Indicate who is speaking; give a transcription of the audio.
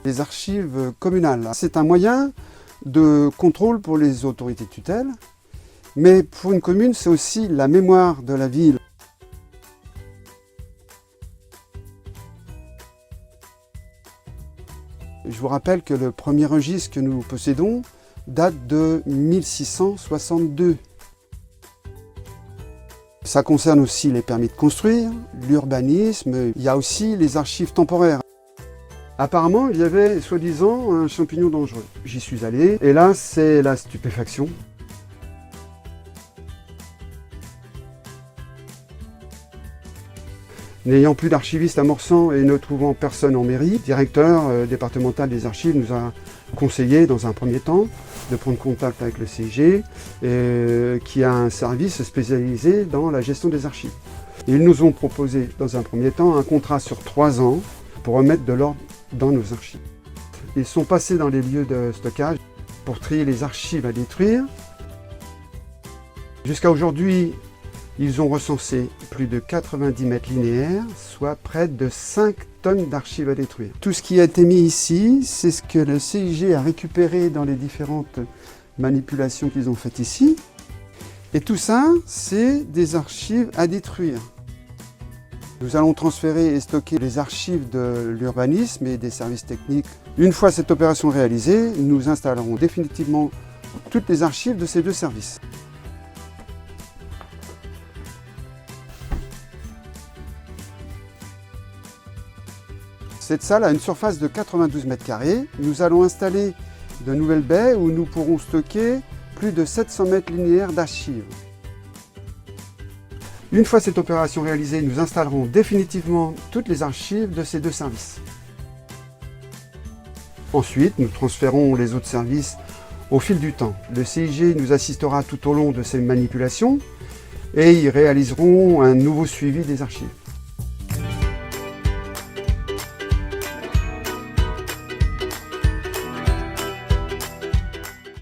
Speaker 1: Les archives communales, c'est un moyen de contrôle pour les autorités de tutelle, mais pour une commune, c'est aussi la mémoire de la ville. Je vous rappelle que le premier registre que nous possédons date de 1662. Ça concerne aussi les permis de construire, l'urbanisme, il y a aussi les archives temporaires. Apparemment, il y avait soi-disant un champignon dangereux. J'y suis allé et là, c'est la stupéfaction. N'ayant plus d'archiviste à Morsan et ne trouvant personne en mairie, le directeur départemental des archives nous a conseillé dans un premier temps de prendre contact avec le CIG, qui a un service spécialisé dans la gestion des archives. Ils nous ont proposé dans un premier temps un contrat sur 3 ans pour remettre de l'ordre dans nos archives. Ils sont passés dans les lieux de stockage pour trier les archives à détruire. Jusqu'à aujourd'hui, ils ont recensé plus de 90 mètres linéaires, soit près de 5 tonnes d'archives à détruire. Tout ce qui a été mis ici, c'est ce que le CIG a récupéré dans les différentes manipulations qu'ils ont faites ici. Et tout ça, c'est des archives à détruire. Nous allons transférer et stocker les archives de l'urbanisme et des services techniques. Une fois cette opération réalisée, nous installerons définitivement toutes les archives de ces 2 services. Cette salle a une surface de 92 mètres carrés. Nous allons installer de nouvelles baies où nous pourrons stocker plus de 700 mètres linéaires d'archives. Une fois cette opération réalisée, nous installerons définitivement toutes les archives de ces 2 services. Ensuite, nous transférons les autres services au fil du temps. Le CIG nous assistera tout au long de ces manipulations et ils réaliseront un nouveau suivi des archives.